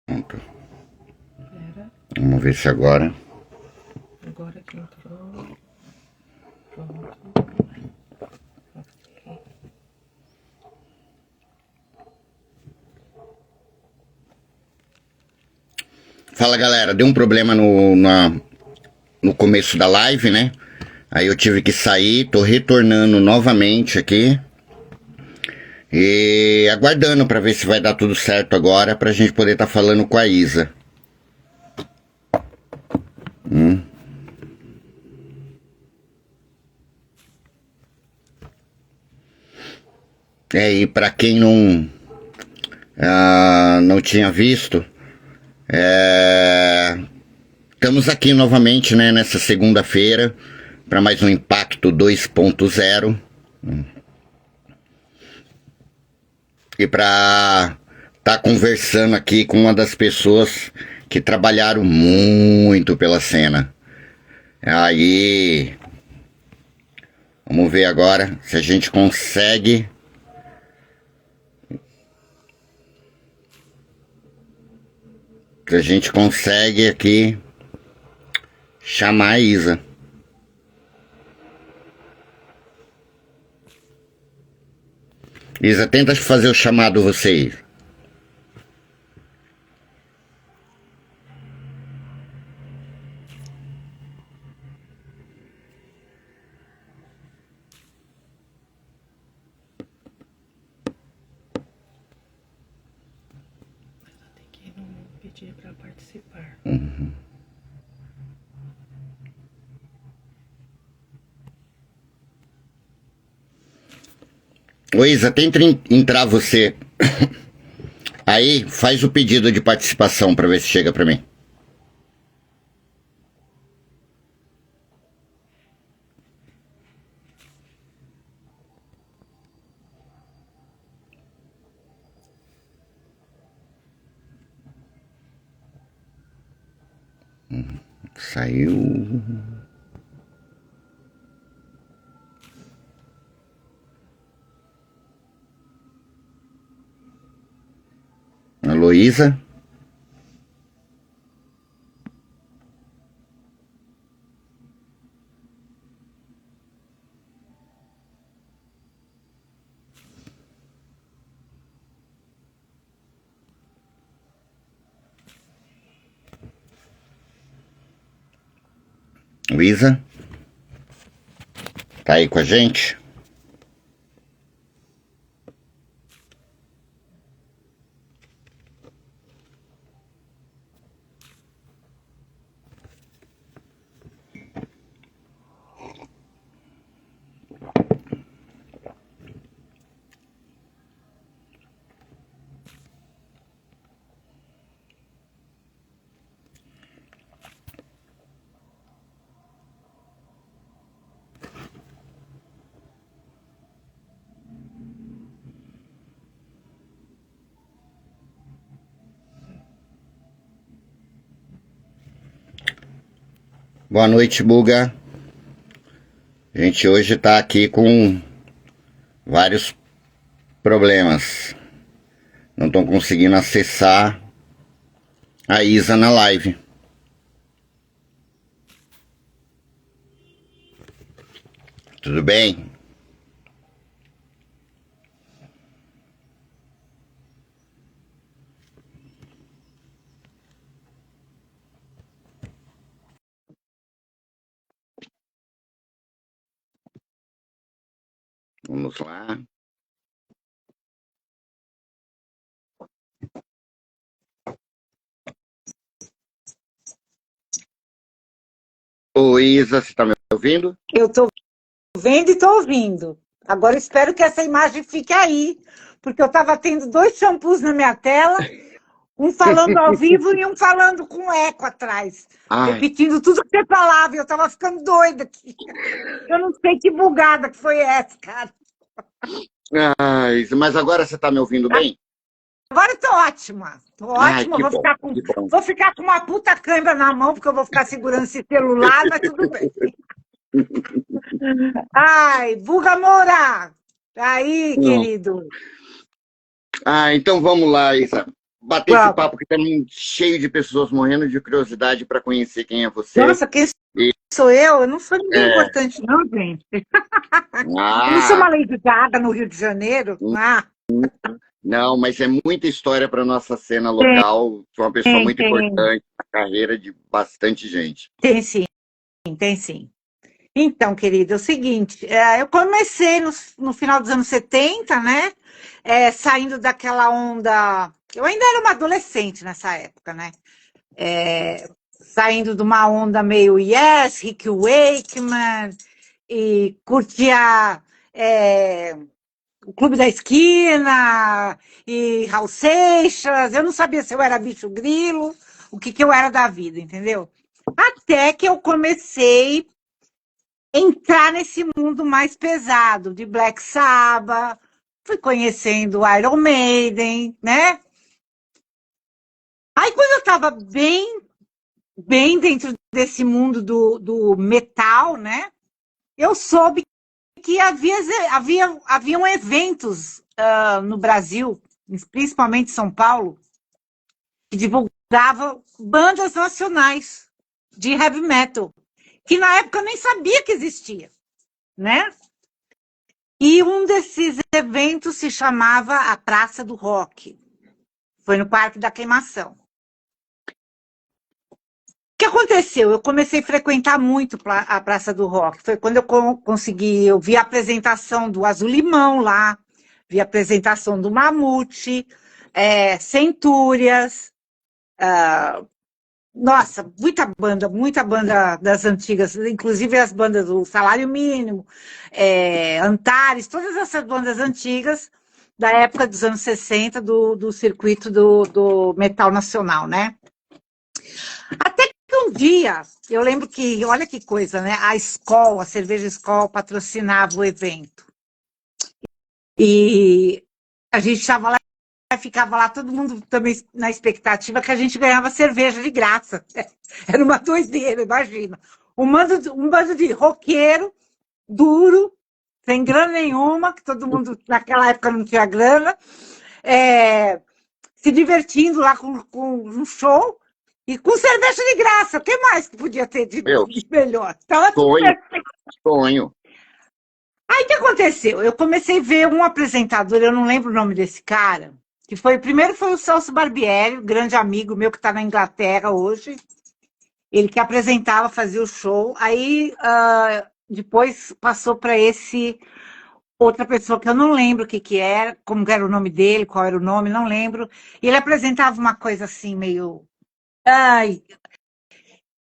Pronto. Pera, Vamos ver se agora. agora que entrou. Pronto. Fala, galera. Deu um problema no começo da live, né? Aí eu tive que sair, tô retornando novamente aqui. E aguardando pra ver se vai dar tudo certo agora, pra gente poder estar falando com a Isa. E pra quem não tinha visto, estamos aqui novamente, né, nessa segunda-feira, para mais um Impacto 2.0. E para estar conversando aqui com uma das pessoas que trabalharam muito pela cena. Aí, vamos ver agora se a gente consegue. Se a gente consegue aqui chamar a Isa. Isa, tenta fazer o chamado você. Ela tem que não pedir pra participar. Ô Isa, tenta entrar você. Aí, faz o pedido de participação para ver se chega para mim. Saiu. A Luísa. Luísa. Tá aí com a gente? Boa noite, Buga. A gente hoje tá aqui com vários problemas. Não estão conseguindo acessar a Isa na live. Tudo bem? Vamos lá. Ô Isa, você tá me ouvindo? Eu estou vendo e estou ouvindo. Agora espero que essa imagem fique aí, porque eu estava tendo 2 shampoos na minha tela, um falando ao vivo e um falando com eco atrás, Ai, repetindo tudo que você falava, e eu estava ficando doida aqui. Eu não sei que bugada que foi essa, cara. ai, mas agora você tá me ouvindo bem? Agora eu tô ótima. Tô Ai, ótima, que bom, que bom. vou ficar com uma puta câimbra na mão, porque eu vou ficar segurando esse celular, mas tudo bem. Ai, Buga Moura! Aí, querido. Então vamos lá, Isa. bater esse Vamos. papo que tá cheio de pessoas morrendo de curiosidade para conhecer quem é você. Nossa, quem E, sou eu? Eu não sou ninguém é, importante, não, gente. Eu não sou uma ah, Lady Gaga no Rio de Janeiro. Ah, não, mas é muita história para nossa cena local. Sou uma pessoa muito tem, importante na carreira de bastante gente. tem sim, tem sim. Então, querida, é o seguinte, eu comecei no final dos anos 70, né? Saindo daquela onda. Eu ainda era uma adolescente nessa época, né? Saindo de uma onda meio Yes, Rick Wakeman, e curtia o Clube da Esquina, e Raul Seixas. Eu não sabia se eu era bicho grilo, o que eu era da vida, entendeu? Até que eu comecei entrar nesse mundo mais pesado de Black Sabbath, fui conhecendo Iron Maiden, né? Aí quando eu estava bem dentro desse mundo do metal, né? Eu soube que haviam eventos no Brasil, principalmente em São Paulo, que divulgavam bandas nacionais de heavy metal, que na época eu nem sabia que existia, né? E um desses eventos se chamava a Praça do Rock. Foi no Parque da Queimação. O que aconteceu? Eu comecei a frequentar muito a Praça do Rock. Foi quando eu vi a apresentação do Azul Limão lá, vi a apresentação do Mamute, Centúrias, nossa, muita banda das antigas, inclusive as bandas do Salário Mínimo, Antares, todas essas bandas antigas da época dos anos 60 do circuito do metal nacional, né? Até que um dia, eu lembro que, olha que coisa, né? A cerveja Skol patrocinava o evento. E a gente estava lá, ficava lá, todo mundo também na expectativa que a gente ganhava cerveja de graça. Era uma doideira, imagina. Um bando de roqueiro, duro, sem grana nenhuma, que todo mundo naquela época não tinha grana, se divertindo lá com um show e com cerveja de graça. O que mais que podia ter de Meu, melhor? Estava tudo sonho, perfeito. sonho. Aí o que aconteceu? Eu comecei a ver um apresentador, eu não lembro o nome desse cara, que primeiro foi o Celso Barbieri, um grande amigo meu que está na Inglaterra hoje. Ele que apresentava, fazia o show. Aí depois passou para esse outra pessoa que eu não lembro o que era, como era o nome dele, qual era o nome, não lembro. E ele apresentava uma coisa assim meio, ai,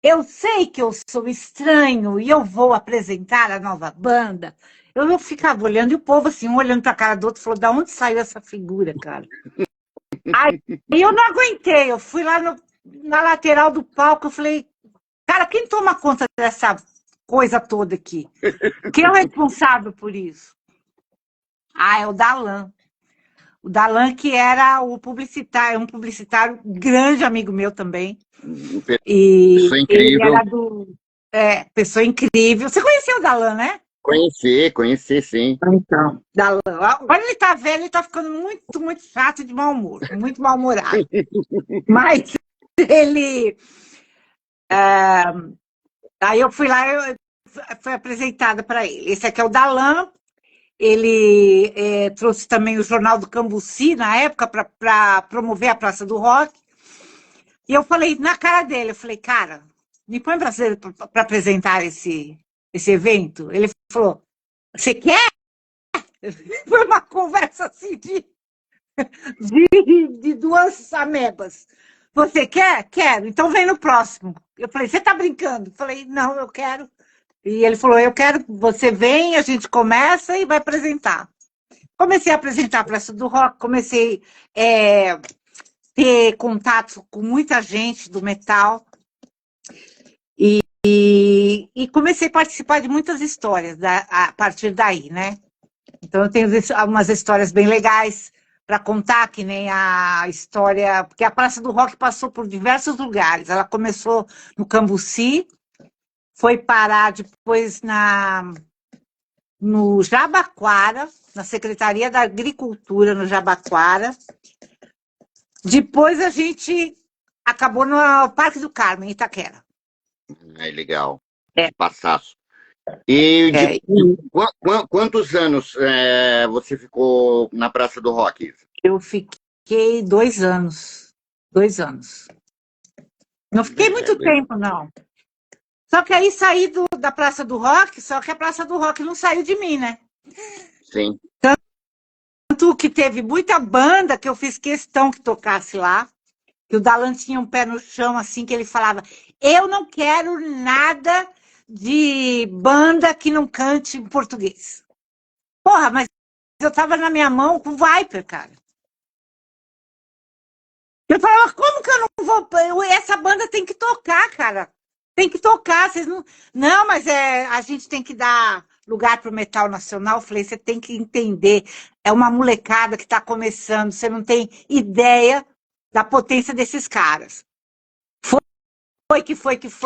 eu sei que eu sou estranho e eu vou apresentar a nova banda. Eu não ficava olhando, e o povo assim, um olhando para a cara do outro, falou, da onde saiu essa figura, cara? Aí eu não aguentei, eu fui lá na lateral do palco, eu falei, cara, quem toma conta dessa coisa toda aqui? Quem é o responsável por isso? Ah, é o Dalan. O Dalan, que era o publicitário, um publicitário grande amigo meu também. E Pessoa ele incrível. era pessoa incrível. Você conheceu o Dalan, né? Conhecer, sim. Então. Dalan. Agora ele tá velho, ele tá ficando muito, muito chato de mau humor, muito mal-humorado. Mas ele. Aí eu fui lá, fui apresentada para ele. Esse aqui é o Dalan. Ele trouxe também o Jornal do Cambuci, na época, para promover a Praça do Rock. E eu falei na cara dele, eu falei, cara, me põe para apresentar esse evento. Ele falou, você quer? Foi uma conversa assim de duas amebas. Você quer? Quero. Então vem no próximo. Eu falei, você está brincando? Eu falei, não, eu quero. E ele falou, eu quero, você vem, a gente começa e vai apresentar. Comecei a apresentar a Praça do Rock, comecei a ter contato com muita gente do metal e comecei a participar de muitas histórias a partir daí, né? Então eu tenho algumas histórias bem legais para contar, que nem a história, porque a Praça do Rock passou por diversos lugares. Ela começou no Cambuci, foi parar depois no Jabaquara, na Secretaria da Agricultura, no Jabaquara. Depois a gente acabou no Parque do Carmo, em Itaquera. É legal. É. Passaço. E É, quantos anos você ficou na Praça do Rock? eu fiquei 2 anos. 2 anos. Não fiquei muito tempo, não. Só que aí saí da Praça do Rock, só que a Praça do Rock não saiu de mim, né? Sim. Tanto que teve muita banda que eu fiz questão que tocasse lá, que o Dalan tinha um pé no chão, assim, que ele falava, eu não quero nada de banda que não cante em português. Porra, mas eu tava na minha mão com o Viper, cara. Eu falava, como que eu não vou? Essa banda tem que tocar, cara. Tem que tocar. Vocês não. Não, mas a gente tem que dar lugar pro metal nacional. Eu falei, você tem que entender. É uma molecada que está começando. Você não tem ideia da potência desses caras. Foi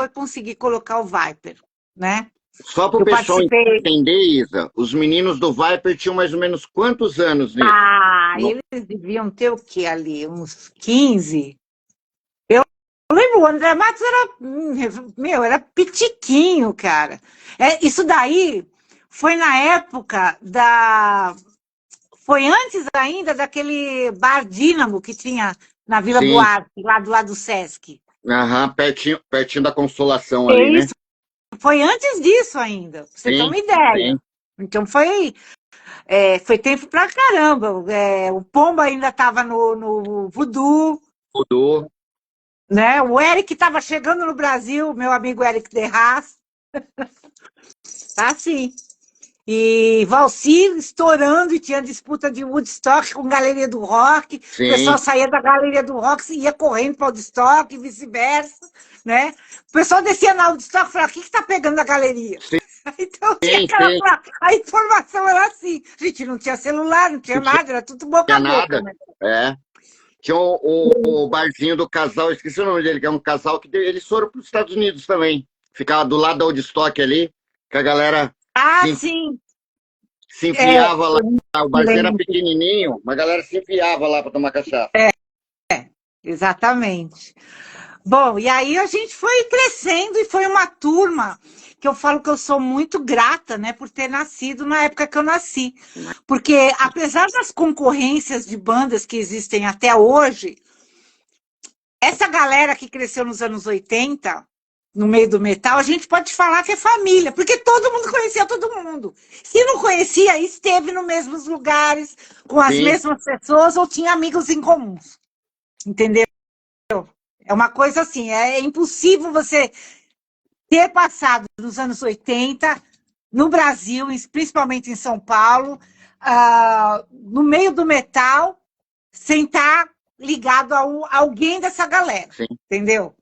conseguir colocar o Viper, né? Só para o Eu pessoal participei. entender, Isa, os meninos do Viper tinham mais ou menos quantos anos nisso? Eles deviam ter o quê ali? Uns 15? Eu lembro, o André Matos era pitiquinho, cara. Isso daí foi na época foi antes ainda daquele bar Dínamo que tinha na Vila Sim. Buarque, lá do lado do Sesc. Aham, pertinho da Consolação É ali, né? isso, foi antes disso ainda, pra você ter uma ideia. Sim. Então foi tempo pra caramba. O Pombo ainda estava no Voodoo. Mudou. Né? O Eric estava chegando no Brasil, meu amigo Eric Derraz. Assim. E Valsir estourando, e tinha disputa de Woodstock com Galeria do Rock. Sim. O pessoal saía da Galeria do Rock e ia correndo para o Woodstock e vice-versa. Né? O pessoal descia na Woodstock e falava, o que está pegando na galeria? Sim. Então tinha a informação era assim. A gente não tinha celular, não tinha nada, era tudo boca a boca. Nada. Né? Tinha o barzinho do casal, esqueci o nome dele, que é um casal que eles foram para os Estados Unidos também. Ficava do lado da Woodstock ali, que a galera sim. Se enfiava lá. O barzinho era pequenininho, mas a galera se enfiava lá para tomar cachaça. Exatamente. Bom, e aí a gente foi crescendo e foi uma turma que eu falo que eu sou muito grata, né, por ter nascido na época que eu nasci. Porque apesar das concorrências de bandas que existem até hoje, essa galera que cresceu nos anos 80, no meio do metal, a gente pode falar que é família, porque todo mundo conhecia todo mundo. Se não conhecia, esteve nos mesmos lugares, com as mesmas pessoas, ou tinha amigos em comuns. Entendeu? É uma coisa assim, é impossível você ter passado nos anos 80, no Brasil, principalmente em São Paulo, no meio do metal, sem estar ligado a alguém dessa galera. Sim. Entendeu?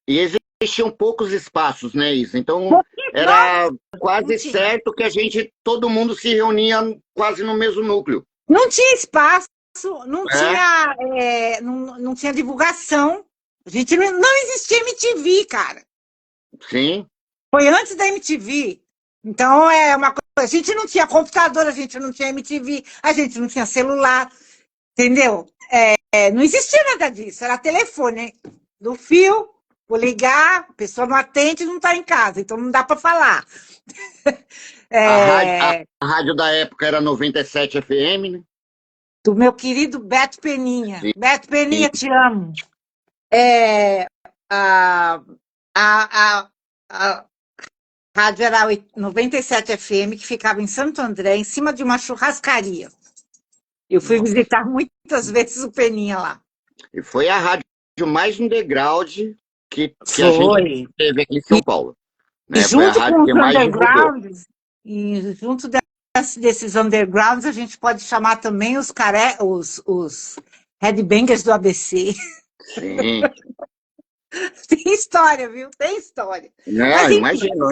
E existiam poucos espaços, né, Isa? Então, era quase certo que todo mundo se reunia quase no mesmo núcleo. Não tinha espaço, não tinha divulgação. A gente não existia MTV, cara. Sim. Foi antes da MTV. Então, é uma coisa. A gente não tinha computador, a gente não tinha MTV, a gente não tinha celular, entendeu? Não existia nada disso. Era telefone do fio, vou ligar, a pessoa não atende e não está em casa, então não dá para falar. A rádio da época era 97 FM, né? Do meu querido Beto Peninha. Sim. Beto Peninha, te amo. A rádio era 97 FM, que ficava em Santo André, em cima de uma churrascaria. Eu fui visitar muitas vezes o Peninha lá. E foi a rádio mais underground que a gente teve aqui em São Paulo. Né? E junto com os undergrounds, e junto desses undergrounds, a gente pode chamar também os headbangers do ABC. Sim. Tem história, viu? Tem história. Não, imagino.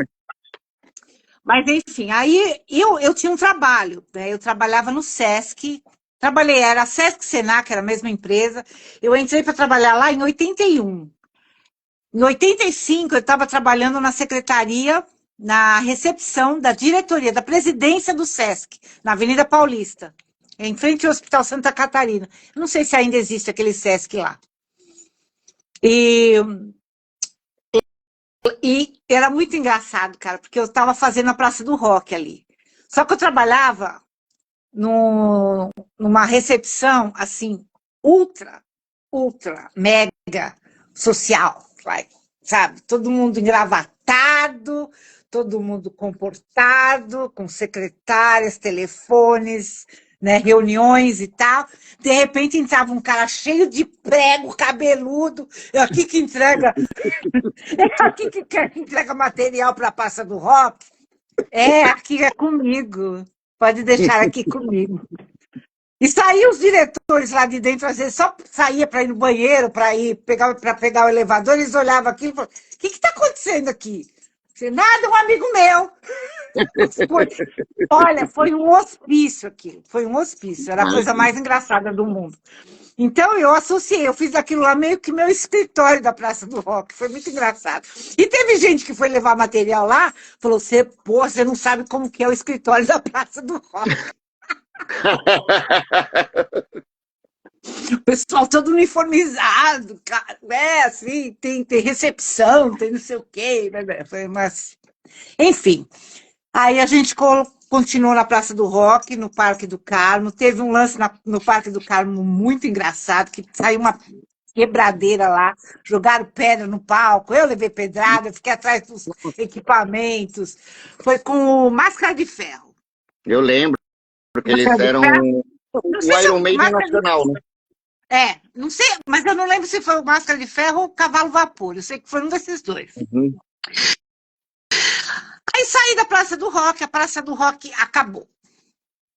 Mas, enfim, aí eu tinha um trabalho, né? Eu trabalhava no Sesc, era Sesc Senac, era a mesma empresa. Eu entrei para trabalhar lá em 81. Em 85, eu estava trabalhando na secretaria, na recepção da diretoria, da presidência do Sesc, na Avenida Paulista. É em frente ao Hospital Santa Catarina. Não sei se ainda existe aquele Sesc lá. E era muito engraçado, cara, porque eu estava fazendo a Praça do Rock ali. Só que eu trabalhava numa recepção, assim, ultra, mega social, sabe? Todo mundo engravatado, todo mundo comportado, com secretárias, telefones, né, reuniões e tal. De repente entrava um cara cheio de prego, cabeludo, é aqui que entrega, é aqui que entrega material para a Praça do Rock. É, aqui é comigo. Pode deixar aqui comigo. E saíam os diretores lá de dentro, às vezes só saía para ir no banheiro, para pegar o elevador, eles olhavam aquilo e falavam, o que está acontecendo aqui? Nada, um amigo meu. Olha, foi um hospício aquilo, foi um hospício, era a coisa mais engraçada do mundo. Então eu associei, eu fiz aquilo lá meio que meu escritório da Praça do Rock, foi muito engraçado. E teve gente que foi levar material lá, falou, você não sabe como que é o escritório da Praça do Rock. O pessoal todo uniformizado, cara, assim, tem recepção, tem não sei o quê, né? Foi mas... Enfim, aí a gente continuou na Praça do Rock, no Parque do Carmo, teve um lance no Parque do Carmo muito engraçado, que saiu uma quebradeira lá, jogaram pedra no palco, eu levei pedrada, fiquei atrás dos equipamentos, foi com o Máscara de Ferro. Eu lembro, porque eles eram o Iron Maiden nacional, né? Não sei, mas eu não lembro se foi o Máscara de Ferro ou o Cavalo Vapor, eu sei que foi um desses dois. Uhum. Aí saí da Praça do Rock, a Praça do Rock acabou.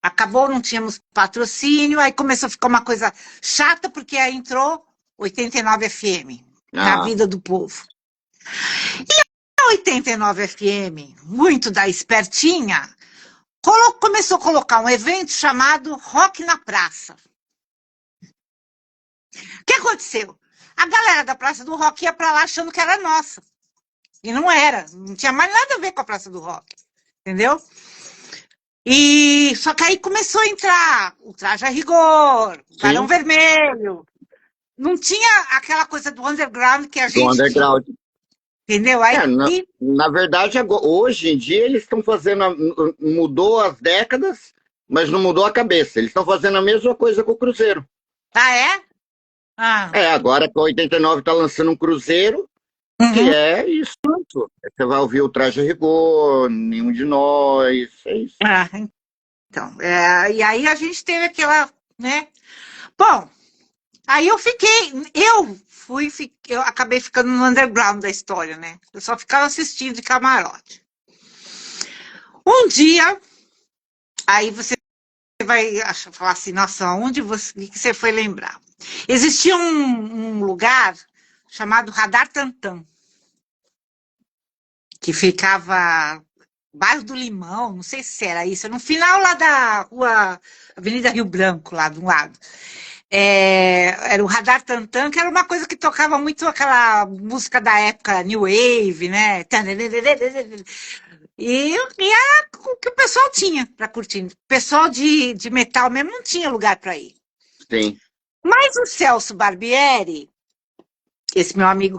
Acabou, não tínhamos patrocínio, aí começou a ficar uma coisa chata, porque aí entrou 89 FM na vida do povo. E a 89 FM, muito da espertinha, começou a colocar um evento chamado Rock na Praça. O que aconteceu? A galera da Praça do Rock ia para lá achando que era nossa. E não era, não tinha mais nada a ver com a Praça do Rock, entendeu? E só que aí começou a entrar o Traje a Rigor, o Barão Vermelho. Não tinha aquela coisa do underground que a gente... Do underground. Tinha, entendeu? Aí, na verdade, hoje em dia eles estão fazendo... Mudou as décadas, mas não mudou a cabeça. Eles estão fazendo a mesma coisa com o Cruzeiro. Ah, é? Agora que a 89 está lançando um Cruzeiro, que é isso. Você vai ouvir o Traje a Rigor, Nenhum de Nós, é isso. Então, e aí a gente teve aquela, né? Bom, aí eu acabei ficando no underground da história, né? Eu só ficava assistindo de camarote. Um dia, aí você vai falar assim, nossa, onde que você foi lembrar? Existia um lugar chamado Radar Tantan, que ficava bairro do Limão, não sei se era isso, no final lá da rua Avenida Rio Branco, lá de um lado. Era o Radar Tantan, que era uma coisa que tocava muito aquela música da época, New Wave, né? E era o que o pessoal tinha para curtir. O pessoal de metal mesmo não tinha lugar para ir. Sim. Mas o Celso Barbieri, esse meu amigo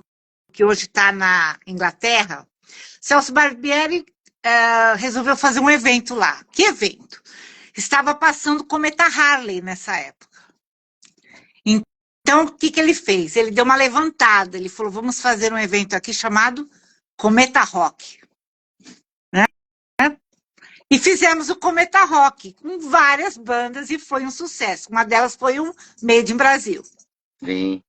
que hoje está na Inglaterra, Celso Barbieri resolveu fazer um evento lá. Que evento? Estava passando o Cometa Harley nessa época. Então, o que ele fez? Ele deu uma levantada, ele falou, vamos fazer um evento aqui chamado Cometa Rock. Né? E fizemos o Cometa Rock com várias bandas e foi um sucesso. Uma delas foi o Made in Brasil. Sim.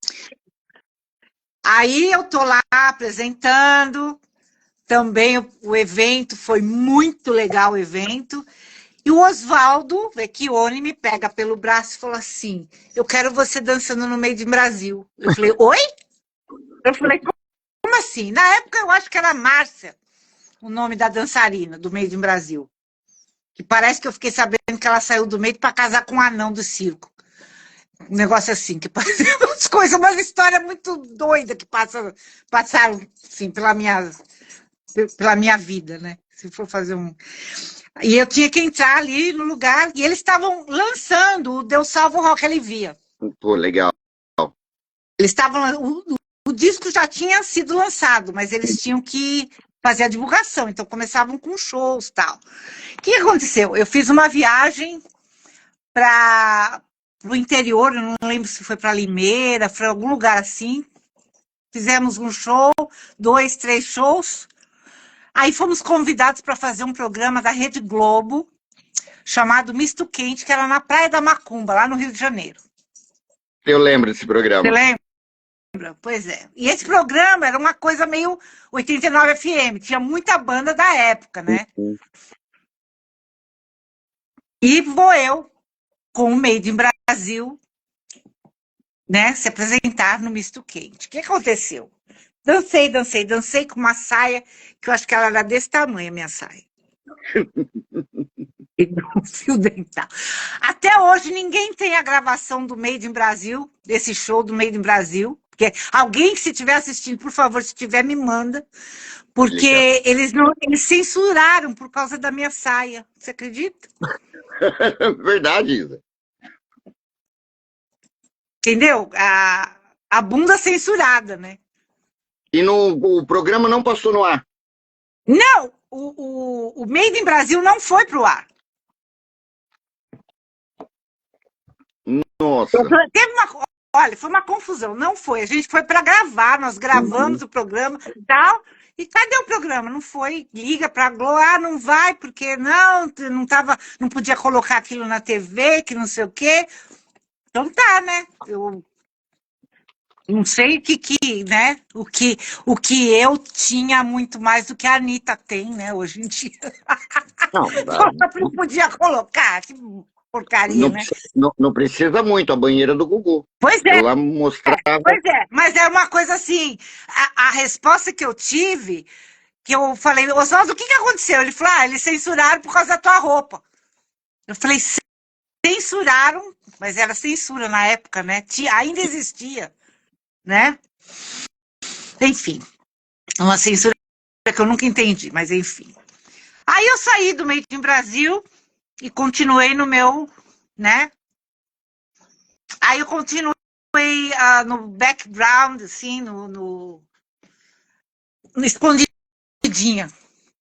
Aí eu tô lá apresentando, também o evento, foi muito legal o evento, e o Oswaldo Vecchione me pega pelo braço e falou assim, eu quero você dançando no Made in Brasil. Eu falei, oi? Eu falei, como assim? Na época eu acho que era Márcia, o nome da dançarina do Made in Brasil, que parece que eu fiquei sabendo que ela saiu do meio para casar com um anão do circo. Um negócio assim, que parece umas coisas, uma história muito doida que passaram assim, pela minha vida, né? Se for fazer um... E eu tinha que entrar ali no lugar, e eles estavam lançando o Deus Salva o Rock Alivia. Pô, legal. Eles estavam. O disco já tinha sido lançado, mas eles tinham que fazer a divulgação, então começavam com shows e tal. O que aconteceu? Eu fiz uma viagem para o interior, eu não lembro se foi para Limeira, para algum lugar assim. Fizemos um show, 2, 3 shows. Aí fomos convidados para fazer um programa da Rede Globo, chamado Misto Quente, que era na Praia da Macumba, lá no Rio de Janeiro. Eu lembro desse programa. Você lembra? Pois é. E esse programa era uma coisa meio 89 FM, tinha muita banda da época, né? Uhum. E vou eu, com o Made in Brasil, né, se apresentar no Misto Quente. O que aconteceu? Dancei com uma saia, que eu acho que ela era desse tamanho, a minha saia. E um fio dental. Até hoje, ninguém tem a gravação do Made in Brasil, desse show do Made in Brasil. Porque alguém, se estiver assistindo, por favor, se tiver, me manda. Porque eles censuraram por causa da minha saia. Você acredita? Verdade, Isa. Entendeu? A bunda censurada, né? E o programa não passou no ar? Não! O Made in Brasil não foi pro ar. Nossa. Olha, foi uma confusão. Não foi. A gente foi para gravar, nós gravamos o programa e tal. E cadê o programa? Não foi. Liga para a Globo, não vai, porque não podia colocar aquilo na TV, que não sei o quê. Então tá, né? Eu não sei né? O que eu tinha muito mais do que a Anitta tem, né? Hoje em dia. Não podia colocar. Que porcaria, né? Não precisa muito, a banheira do Gugu. Pois é. Eu lá mostrava. Pois é, mas é uma coisa assim, a resposta que eu tive, que eu falei, Oswaldo, o que aconteceu? Ele falou, eles censuraram por causa da tua roupa. Eu falei, censuraram, mas era censura na época, né? Ainda existia, né? Enfim, uma censura que eu nunca entendi, mas enfim. Aí eu saí do Made in Brasil e continuei no meu, né? Aí eu continuei no background, assim, no escondidinha,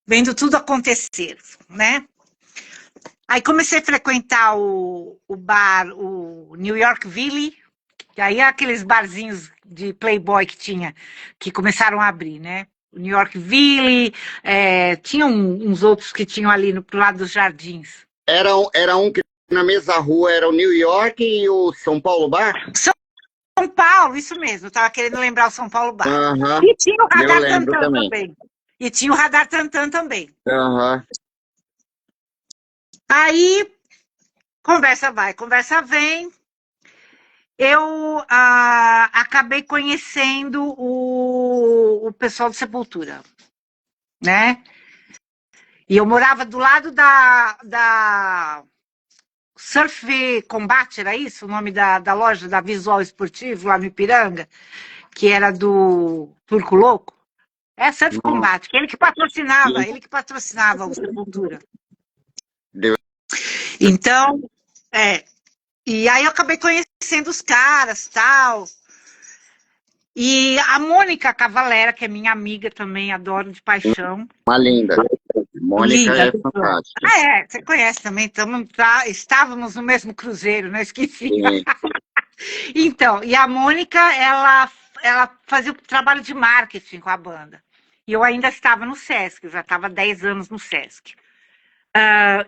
vendo tudo acontecer, né? Aí comecei a frequentar o bar, o New York Ville, que aí é aqueles barzinhos de Playboy que começaram a abrir, né? O New York Ville, tinha uns outros que tinham ali pro lado dos jardins. Era um que na mesma rua era o New York e o São Paulo Bar? São Paulo, isso mesmo. Eu estava querendo lembrar o São Paulo Bar. Uhum. E tinha o Radar Tantan também. E tinha o Radar Tantan também. Uhum. Aí, conversa vai, conversa vem. Eu acabei conhecendo o pessoal do Sepultura, né? E eu morava do lado da Surf Combat, era isso? O nome da loja da Visual Esportivo, lá no Ipiranga, que era do Turco Louco. É Surf Combat, que ele que patrocinava o Sepultura. Então, e aí eu acabei conhecendo os caras, tal. E a Mônica Cavalera, que é minha amiga também, adoro de paixão. Uma linda. Mônica é fantástica. Você conhece também, estávamos no mesmo cruzeiro, não esqueci. Então, e a Mônica, ela fazia o trabalho de marketing com a banda. E eu ainda estava no Sesc, eu já estava 10 anos no Sesc.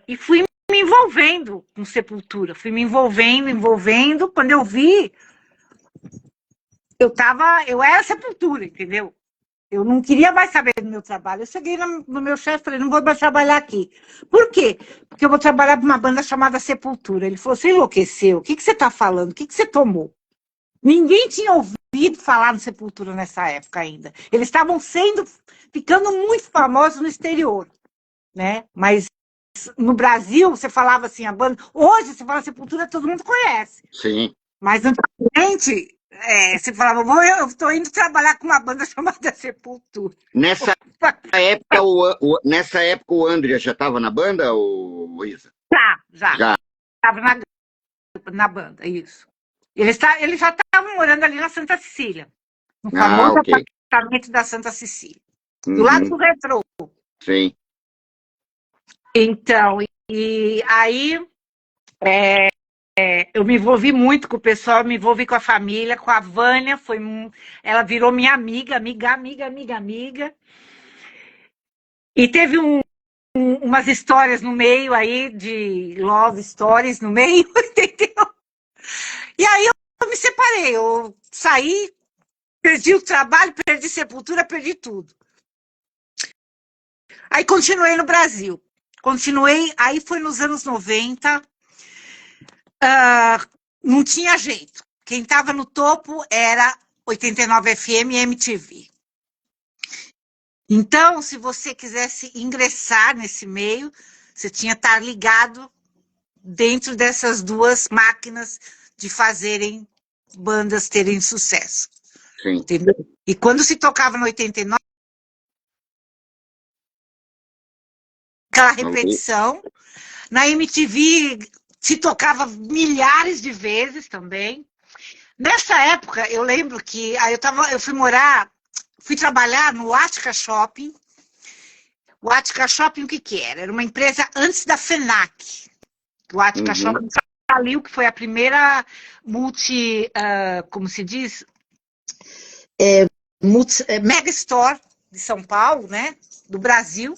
E fui me envolvendo com Sepultura, fui me envolvendo, quando eu vi, eu era Sepultura, entendeu? Eu não queria mais saber do meu trabalho. Eu cheguei no meu chefe e falei, não vou mais trabalhar aqui. Por quê? Porque eu vou trabalhar para uma banda chamada Sepultura. Ele falou, você enlouqueceu? O que você está falando? O que você tomou? Ninguém tinha ouvido falar no Sepultura nessa época ainda. Eles estavam ficando muito famosos no exterior, né? Mas no Brasil, você falava assim, a banda... Hoje, você fala Sepultura, todo mundo conhece. Sim. Mas antigamente, Você falava, "Bom, eu estou indo trabalhar com uma banda chamada Sepultura." Nessa época, nessa época o André já estava na banda, ou Isa? Já. Já. Estava na banda, isso. Ele já estava morando ali na Santa Cecília, no Ah, famoso ok. apartamento da Santa Cecília, do lado Uhum, do retrô. sim, Então, e aí eu me envolvi muito com o pessoal, me envolvi com a família, com a Vânia, ela virou minha amiga. E teve umas histórias no meio aí, de love stories no meio, entendeu? E aí eu me separei, eu saí, perdi o trabalho, perdi Sepultura, perdi tudo. Aí continuei no Brasil. Aí foi nos anos 90, não tinha jeito. Quem estava no topo era 89 FM e MTV. Então, se você quisesse ingressar nesse meio, você tinha que estar ligado dentro dessas duas máquinas de fazerem bandas terem sucesso. sim. Entendeu? E quando se tocava no 89, aquela repetição, na MTV se tocava milhares de vezes também. Nessa época, eu lembro que eu fui trabalhar no Ática Shopping. O Ática Shopping, o que era? Era uma empresa antes da FENAC. O Ática Shopping faliu, que foi a primeira como se diz? Mega Store de São Paulo, né? Do Brasil.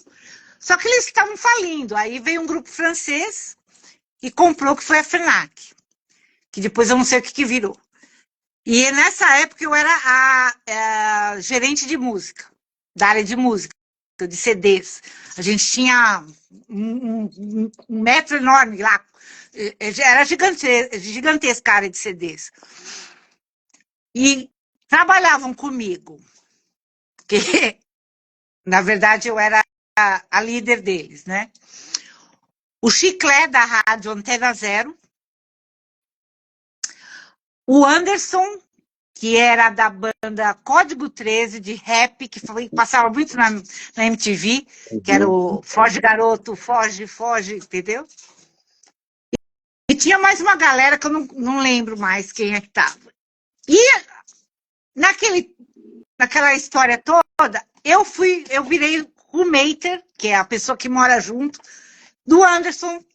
Só que eles estavam falindo. Aí veio um grupo francês e comprou, que foi a FENAC. Que depois eu não sei o que virou. E nessa época eu era a gerente de música, da área de música, de CDs. A gente tinha um metro enorme lá, era gigantesca a área de CDs. E trabalhavam comigo, que na verdade eu era a líder deles, né? O Chiclé da rádio Antena Zero, o Anderson, que era da banda Código 13, de rap, que passava muito na MTV, que era o Foge Garoto, Foge, entendeu? E tinha mais uma galera que eu não lembro mais quem é que estava. E naquela história toda, eu virei roommate, que é a pessoa que mora junto, do Anderson,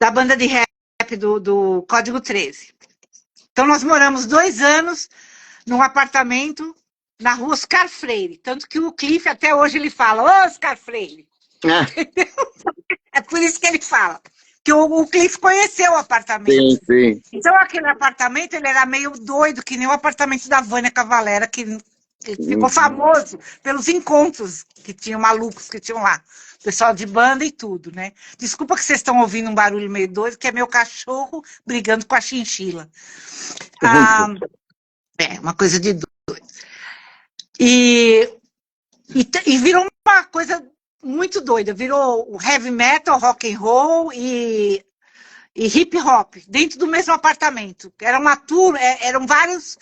da banda de rap do Código 13. Então, nós moramos 2 anos num apartamento na rua Oscar Freire. Tanto que o Cliff, até hoje, ele fala, ô, Oscar Freire. É por isso que ele fala. Que o Cliff conheceu o apartamento. Sim. Então, aquele apartamento, ele era meio doido, que nem o apartamento da Vânia Cavalera, que ficou famoso pelos encontros que tinham, malucos que tinham lá. Pessoal de banda e tudo, né? Desculpa que vocês estão ouvindo um barulho meio doido, que é meu cachorro brigando com a chinchila. Uma coisa de doido. E virou uma coisa muito doida. Virou o heavy metal, rock and roll e hip hop, dentro do mesmo apartamento. Era uma tour, eram várias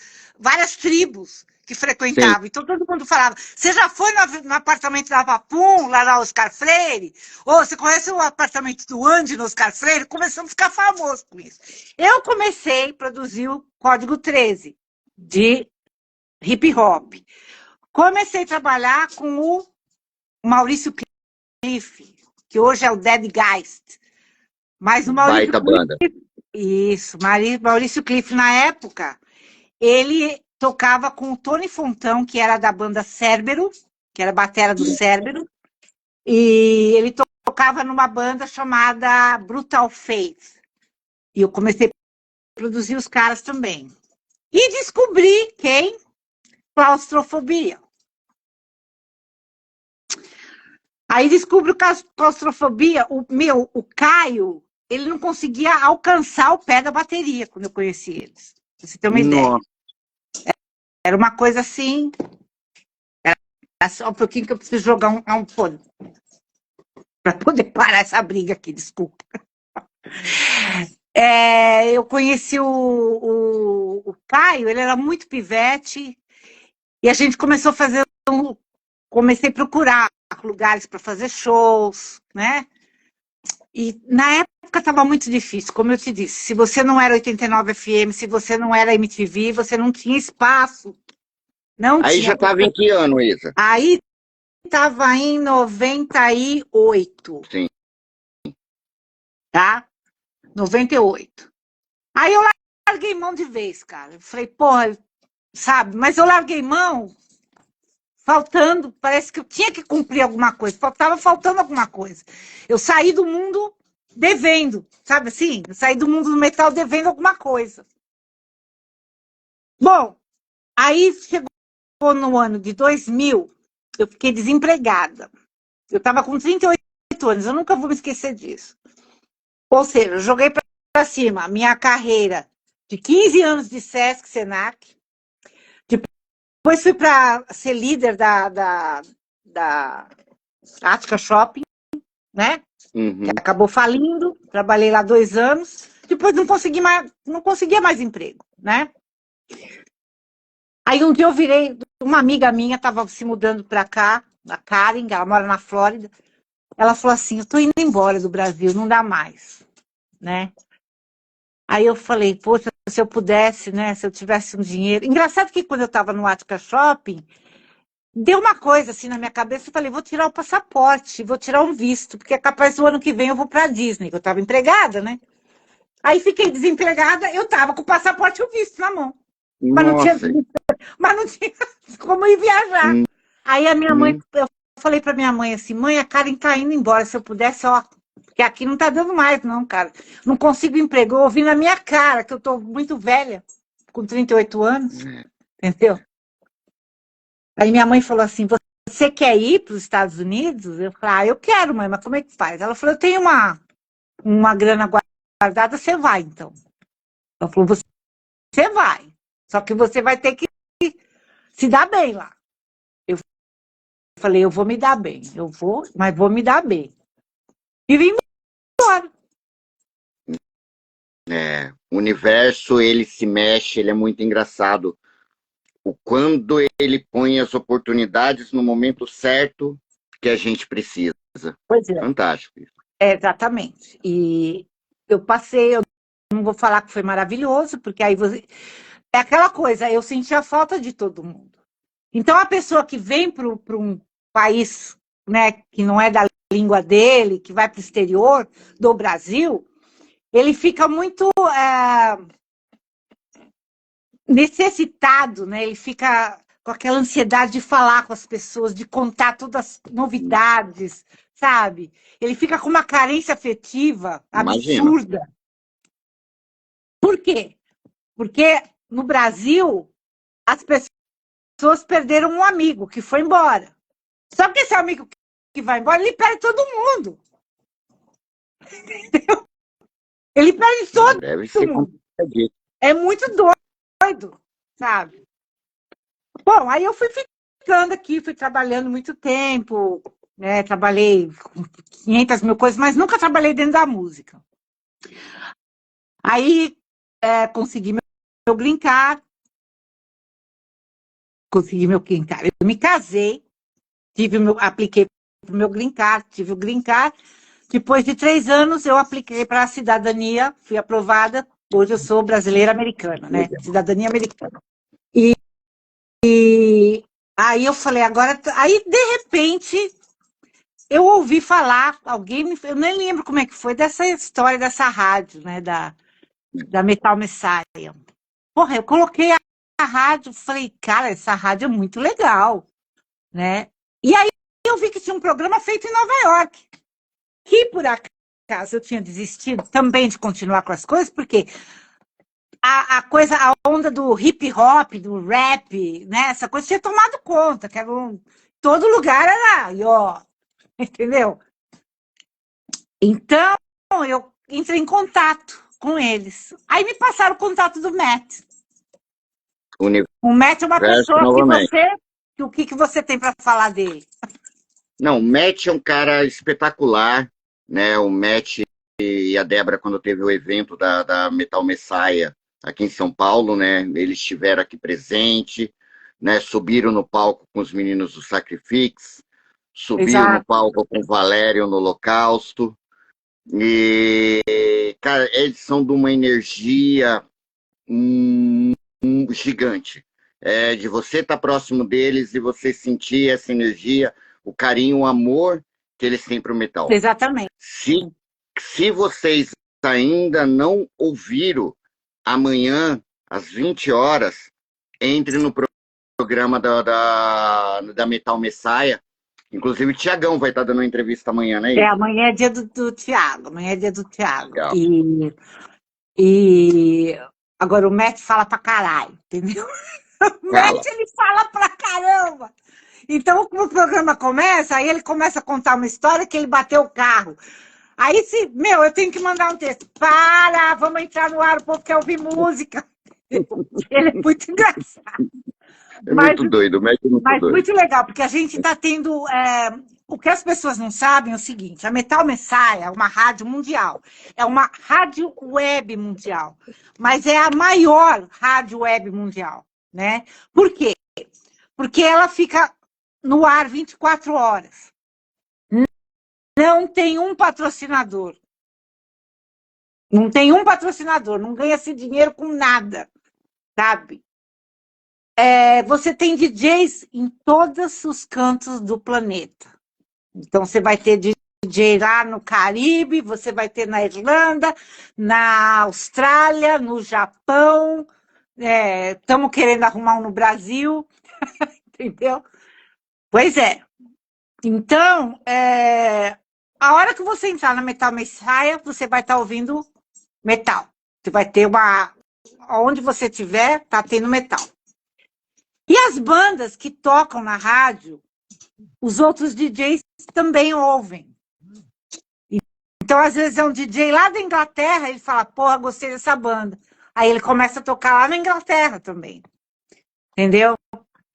tribos que frequentavam. Sim. Então todo mundo falava, você já foi no apartamento da Papum, lá na Oscar Freire? Ou você conhece o apartamento do Andy no Oscar Freire? Começamos a ficar famosos com isso. Eu comecei a produzir o Código 13, de hip hop. Comecei a trabalhar com o Maurício Cliff, que hoje é o Dead Geist. Mas o Maurício Baita banda. Isso, Maurício Cliff, na época, ele tocava com o Tony Fontão, que era da banda Cérbero, que era a batera do Cérbero, e ele tocava numa banda chamada Brutal Faith. E eu comecei a produzir os caras também. E descobri quem? Claustrofobia. Aí descubro Claustrofobia, o Caio, ele não conseguia alcançar o pé da bateria quando eu conheci eles. Pra você ter uma ideia. Era uma coisa assim. Era só um pouquinho que eu preciso jogar um fone. Para poder parar essa briga aqui, desculpa. Eu conheci o Caio, ele era muito pivete, e a gente começou a fazer, comecei a procurar lugares para fazer shows, né? E na época estava muito difícil, como eu te disse, se você não era 89 FM, se você não era MTV, você não tinha espaço, não Aí tinha. já tava em que ano, Isa? Aí estava em 98, Sim. tá? 98. Aí eu larguei mão de vez, cara. Eu falei, porra, sabe? Mas eu larguei mão faltando, parece que eu tinha que cumprir alguma coisa, estava faltando alguma coisa. Eu saí do mundo devendo, sabe assim? Eu saí do mundo do metal devendo alguma coisa. Bom, aí chegou no ano de 2000, eu fiquei desempregada. Eu estava com 38 anos, eu nunca vou me esquecer disso. Ou seja, eu joguei para cima a minha carreira de 15 anos de Sesc, Senac. Depois fui para ser líder da Ática Shopping, né? Que Uhum. acabou falindo. Trabalhei lá 2 anos. Depois não conseguia mais emprego, né? Aí um dia eu virei, uma amiga minha estava se mudando para cá, a Karen, ela mora na Flórida. Ela falou assim: eu estou indo embora do Brasil, não dá mais, né? Aí eu falei, poxa, se eu pudesse, né? Se eu tivesse um dinheiro. Engraçado que quando eu estava no Ática Shopping, deu uma coisa assim na minha cabeça, eu falei, vou tirar o passaporte, vou tirar um visto, porque é capaz do ano que vem eu vou para a Disney, que eu estava empregada, né? Aí fiquei desempregada, eu estava com o passaporte e o visto na mão, mas não tinha, Nossa. mas não tinha como ir viajar. Aí a minha mãe, Uhum. eu falei para minha mãe assim, mãe, a Karen tá indo embora, se eu pudesse, ó, porque aqui não tá dando mais não, cara. Não consigo emprego, eu ouvi na minha cara que eu tô muito velha, com 38 anos, entendeu? Aí minha mãe falou assim, você quer ir para os Estados Unidos? Eu falei, eu quero, mãe, mas como é que faz? Ela falou, eu tenho uma grana guardada, você vai, então. Ela falou, você vai, só que você vai ter que se dar bem lá. Eu falei, eu vou me dar bem, eu vou, mas vou me dar bem. E vim embora. O universo, ele se mexe, ele é muito engraçado. Quando ele põe as oportunidades no momento certo que a gente precisa. Pois é. Fantástico. Exatamente. E eu passei, eu não vou falar que foi maravilhoso, porque aí você. É aquela coisa, eu senti a falta de todo mundo. Então, a pessoa que vem para um país, né, que não é da língua dele, que vai para o exterior do Brasil, ele fica muito necessitado, né? Ele fica com aquela ansiedade de falar com as pessoas, de contar todas as novidades, sabe? Ele fica com uma carência afetiva Imagina. absurda. Por quê? Porque no Brasil as pessoas perderam um amigo que foi embora. Só que esse amigo que vai embora, ele perde todo mundo. Entendeu? Ele perde todo Deve ser mundo. complicadíssimo. É muito doido, sabe? Bom, aí eu fui ficando aqui, fui trabalhando muito tempo, né? Trabalhei com 500 mil coisas, mas nunca trabalhei dentro da música. Aí consegui meu green card, consegui meu green card. Eu me casei, apliquei para o meu green card, tive o green card. Depois de 3 anos, eu apliquei para a cidadania, fui aprovada. Hoje eu sou brasileira americana, né? Cidadania americana. E aí eu falei, agora. Aí, de repente, eu ouvi falar, eu nem lembro como é que foi, dessa história dessa rádio, né? Da Metal Messiah. Porra, eu coloquei a rádio, falei, cara, essa rádio é muito legal, né? E aí eu vi que tinha um programa feito em Nova York, que por acaso eu tinha desistido também de continuar com as coisas, porque a onda do hip hop, do rap, né? Essa coisa tinha tomado conta, que era todo lugar era, ó, entendeu? Então eu entrei em contato com eles. Aí me passaram o contato do Matt. O Matt é uma Universo pessoa que novamente. o que você tem para falar dele? Não, o Matt é um cara espetacular, né? O Matt, e a Débora, quando teve o evento da Metal Messiah aqui em São Paulo, né? Eles estiveram aqui presente, né? Subiram no palco com os meninos do Sacrifix, subiram no Exato. palco com o Valério no Holocausto. E, cara, eles são de uma energia gigante. De você estar próximo deles e você sentir essa energia, o carinho, o amor que eles têm para o metal. Exatamente. Se vocês ainda não ouviram, amanhã, às 20 horas, entre no programa da Metal Messiah. Inclusive o Tiagão vai estar dando uma entrevista amanhã, né? Amanhã é dia do Thiago. Amanhã é dia do Thiago. Legal. E agora o Matt fala pra caralho, entendeu? O Matt, ele fala pra caramba. Então, o programa começa, aí ele começa a contar uma história que ele bateu o carro. Aí, eu tenho que mandar um texto. Para, vamos entrar no ar, o povo quer ouvir música. Ele é muito engraçado. Muito doido, o Matt é muito doido. Muito legal, porque a gente está tendo... o que as pessoas não sabem é o seguinte, a Metal Messiah é uma rádio mundial, é uma rádio web mundial, mas é a maior rádio web mundial, né? Por quê? Porque ela fica no ar 24 horas. Não tem um patrocinador. Não tem um patrocinador, não ganha-se dinheiro com nada, sabe? Você tem DJs em todos os cantos do planeta. Então, você vai ter DJ lá no Caribe, você vai ter na Irlanda, na Austrália, no Japão. Estamos querendo arrumar um no Brasil, entendeu? Pois é. Então, a hora que você entrar na Metal Messiah, você vai estar ouvindo metal. Você vai ter onde você estiver, tá tendo metal. E as bandas que tocam na rádio, os outros DJs também ouvem. Então, às vezes, é um DJ lá da Inglaterra, ele fala, porra, gostei dessa banda. Aí ele começa a tocar lá na Inglaterra também. Entendeu?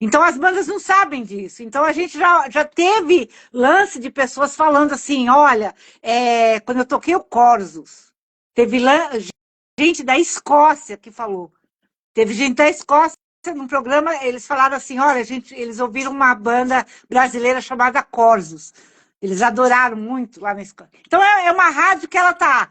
Então, as bandas não sabem disso. Então, a gente já teve lance de pessoas falando assim, olha, quando eu toquei o Corsos, teve gente da Escócia que falou. Teve gente da Escócia num programa, eles falaram assim, olha, eles ouviram uma banda brasileira chamada Corsos. Eles adoraram muito lá na Escócia. Então, é uma rádio que ela tá,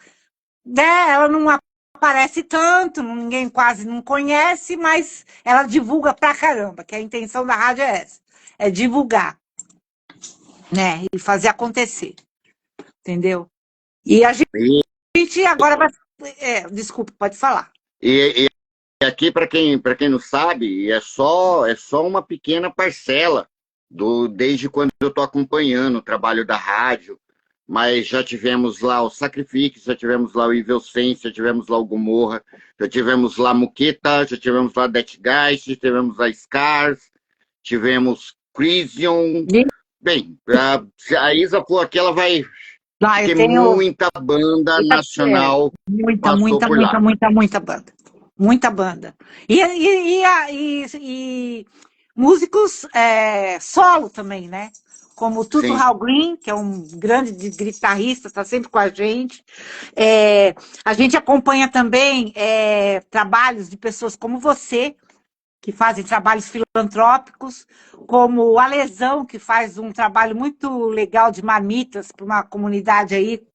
né, ela não aparece tanto, ninguém quase não conhece, mas ela divulga pra caramba, que a intenção da rádio é essa, é divulgar, né, e fazer acontecer, entendeu? E a gente agora vai... desculpa, pode falar. E aqui, para quem não sabe, é só uma pequena parcela desde quando eu estou acompanhando o trabalho da rádio, mas já tivemos lá o Sacrifício, já tivemos lá o Evil Sense, já tivemos lá o Gomorra, já tivemos lá Muqueta, já tivemos lá Deathgeist, já tivemos lá Scars, tivemos Crisium. Bem, a Isa falou aqui, ela vai ter muita banda nacional. Muita banda. Muita banda. E músicos solo também, né? Como o Tutu Hallgreen, que é um grande guitarrista, está sempre com a gente. A gente acompanha também trabalhos de pessoas como você, que fazem trabalhos filantrópicos, como o Alesão, que faz um trabalho muito legal de marmitas para uma comunidade aí,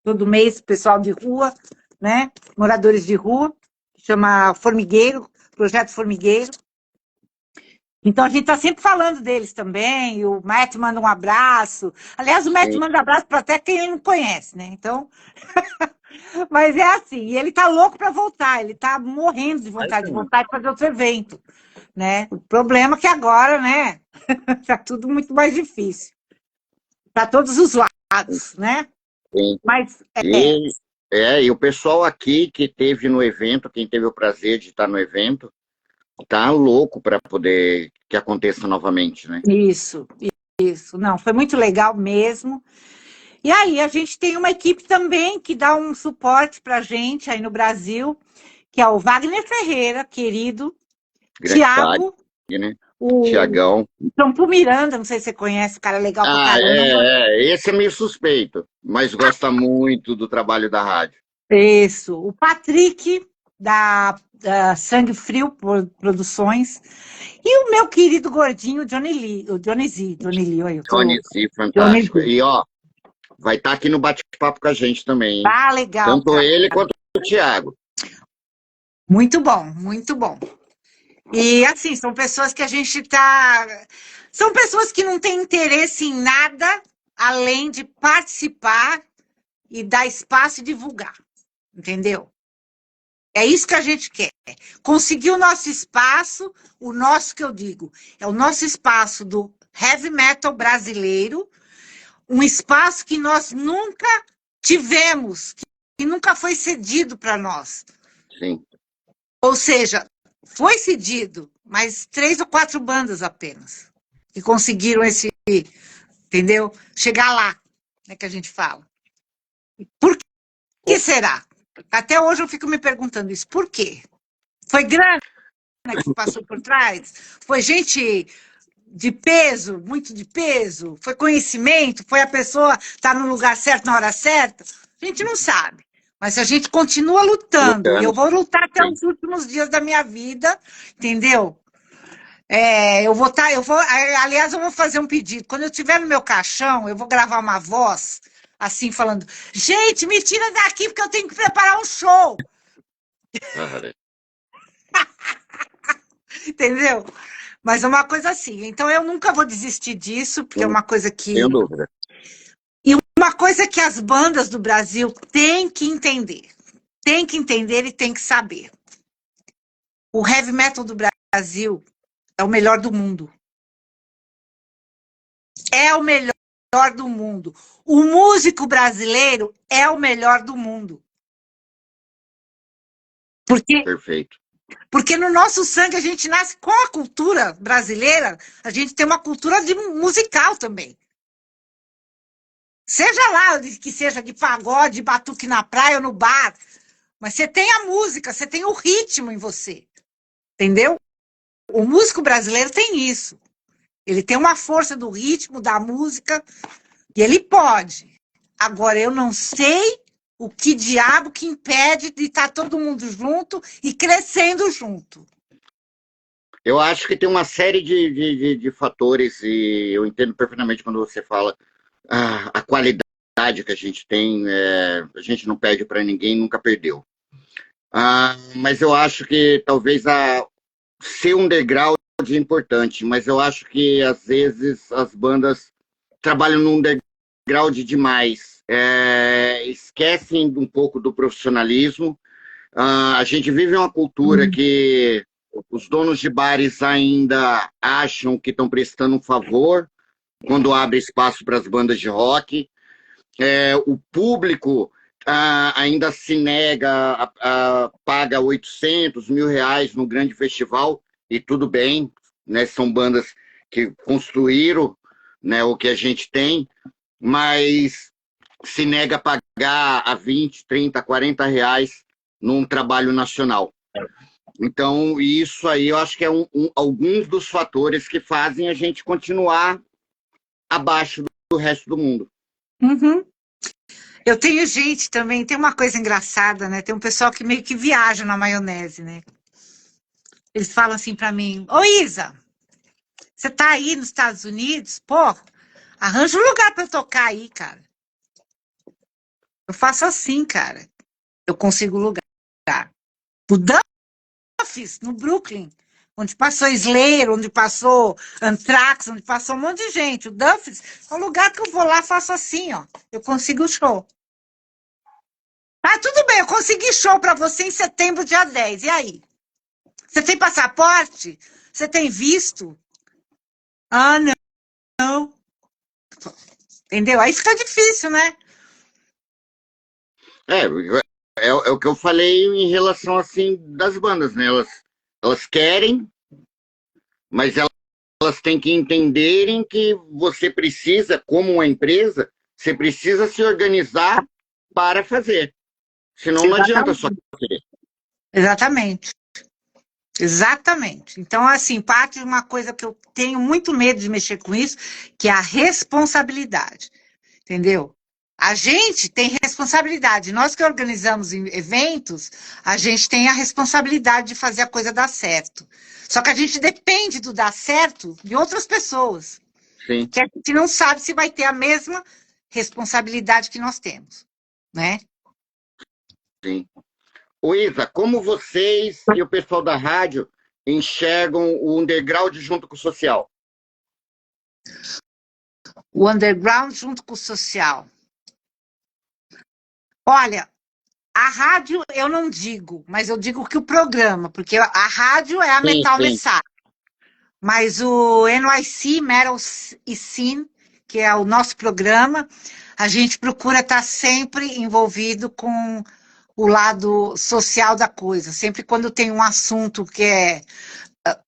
todo mês, pessoal de rua, né? Moradores de rua, que chama Formigueiro, Projeto Formigueiro. Então, a gente está sempre falando deles também, o Matt manda um abraço. Aliás, o Matt manda abraço para até quem ele não conhece, né? Então, mas é assim, e ele está louco para voltar, ele está morrendo de vontade de voltar e fazer outro evento, né? O problema é que agora, né, está tudo muito mais difícil, para todos os lados, né? Sim. Mas, e o pessoal aqui que teve no evento, quem teve o prazer de estar no evento, tá louco para poder que aconteça novamente, né? Isso. Não, foi muito legal mesmo. E aí, a gente tem uma equipe também que dá um suporte para a gente aí no Brasil, que é o Wagner Ferreira, querido, Tiago né? O Tiagão. Campo Miranda, não sei se você conhece, cara legal pra Ah, caramba. esse é meio suspeito, mas gosta muito do trabalho da rádio. Isso. O Patrick, da Sangue Frio Produções. E o meu querido gordinho, Johnny Lee, o Johnny Z, Johnny Lee, olha, eu tô Johnny louca. Z, Johnny fantástico. Z. E, ó, vai estar aqui no bate-papo com a gente também, hein? Ah, legal, Tanto cara. ele quanto o Thiago. Muito bom, muito bom. E assim, são pessoas que a gente tá. São pessoas que não têm interesse em nada além de participar e dar espaço e divulgar. Entendeu? É isso que a gente quer. Conseguir o nosso espaço, o nosso que eu digo, é o nosso espaço do heavy metal brasileiro, um espaço que nós nunca tivemos, que nunca foi cedido para nós. Sim. Ou seja, foi cedido, mas 3 ou 4 bandas apenas que conseguiram entendeu? Chegar lá, né, que a gente fala. Por que será? Até hoje eu fico me perguntando isso. Por quê? Foi grana que passou por trás? Foi gente de peso, muito de peso? Foi conhecimento? Foi a pessoa estar no lugar certo na hora certa? A gente não sabe. Mas a gente continua lutando, e eu Lutando. vou lutar até Sim. os últimos dias da minha vida, entendeu? Aliás, eu vou fazer um pedido. Quando eu estiver no meu caixão, eu vou gravar uma voz, assim, falando: gente, me tira daqui porque eu tenho que preparar um show, Cara, entendeu? Mas é uma coisa assim. Então, eu nunca vou desistir disso, porque eu é não uma coisa que. tenho dúvida. E uma coisa que as bandas do Brasil têm que entender. Tem que entender e tem que saber. O heavy metal do Brasil é o melhor do mundo. É o melhor do mundo. O músico brasileiro é o melhor do mundo. Perfeito. Porque no nosso sangue a gente nasce com a cultura brasileira, a gente tem uma cultura musical também. Seja lá que seja de pagode, batuque na praia ou no bar, mas você tem a música, você tem o ritmo em você. Entendeu? O músico brasileiro tem isso. Ele tem uma força do ritmo, da música, e ele pode. Agora, eu não sei o que diabo que impede de estar todo mundo junto e crescendo junto. Eu acho que tem uma série de fatores, e eu entendo perfeitamente quando você fala a qualidade que a gente tem, a gente não perde para ninguém, nunca perdeu. Mas eu acho que talvez ser um degrau é importante, mas eu acho que às vezes as bandas trabalham num degrau de demais, esquecem um pouco do profissionalismo. A gente vive uma cultura que os donos de bares ainda acham que estão prestando um favor quando abre espaço para as bandas de rock. O público ainda se nega, paga 800 mil reais no grande festival, e tudo bem, né? São bandas que construíram, né, o que a gente tem, mas se nega a pagar a 20, 30, 40 reais num trabalho nacional. Então, isso aí eu acho que é alguns dos fatores que fazem a gente continuar abaixo do resto do mundo. Uhum. Eu tenho gente também, tem uma coisa engraçada, né? Tem um pessoal que meio que viaja na maionese, né? Eles falam assim pra mim: ô Isa, você tá aí nos Estados Unidos? Pô, arranja um lugar pra eu tocar aí, cara. Eu faço assim, cara. Eu consigo lugar. O Duff's, no Brooklyn, onde passou Slayer, onde passou Anthrax, onde passou um monte de gente. O Duff's é um lugar que eu vou lá, faço assim, ó. Eu consigo o show. Ah, tudo bem, eu consegui show para você em setembro, dia 10. E aí? Você tem passaporte? Você tem visto? Ah, não. Entendeu? Aí fica difícil, né? É o que eu falei em relação assim das bandas, né? Elas querem, mas elas têm que entenderem que você precisa, como uma empresa, você precisa se organizar para fazer. Senão não adianta só Exatamente. querer. Exatamente. Exatamente. Então, assim, parte de uma coisa que eu tenho muito medo de mexer com isso, que é a responsabilidade, entendeu? A gente tem responsabilidade. Nós que organizamos eventos, a gente tem a responsabilidade de fazer a coisa dar certo. Só que a gente depende do dar certo de outras pessoas, Sim, que a gente não sabe se vai ter a mesma responsabilidade que nós temos, né? sim. Ô, Isa, como vocês e o pessoal da rádio enxergam o underground junto com o social? O underground junto com o social. Olha, a rádio eu não digo, mas eu digo que o programa, porque a rádio é a Sim, Metal sim, Messiah, mas o NYC Metal e Scene, que é o nosso programa, a gente procura estar sempre envolvido com o lado social da coisa. Sempre quando tem um assunto que é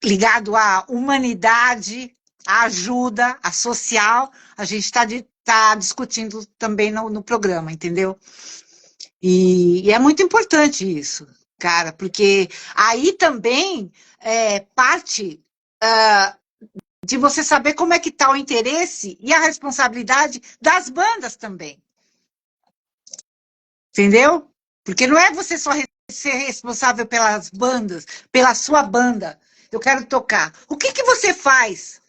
ligado à humanidade, à ajuda, à social, a gente está discutindo também no programa, entendeu? E é muito importante isso, cara, porque aí também parte de você saber como é que está o interesse e a responsabilidade das bandas também, entendeu? Porque não é você só ser responsável pelas bandas, pela sua banda. Eu quero tocar. O que que você faz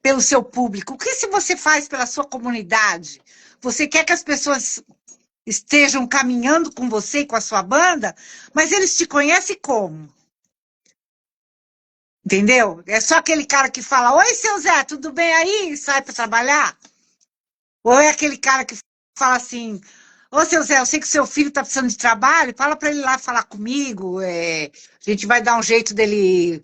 pelo seu público? O que se você faz pela sua comunidade? Você quer que as pessoas estejam caminhando com você e com a sua banda, mas eles te conhecem como? Entendeu? É só aquele cara que fala: oi, seu Zé, tudo bem aí? E sai para trabalhar? Ou é aquele cara que fala assim: ô, seu Zé, eu sei que seu filho está precisando de trabalho, fala para ele ir lá falar comigo, a gente vai dar um jeito dele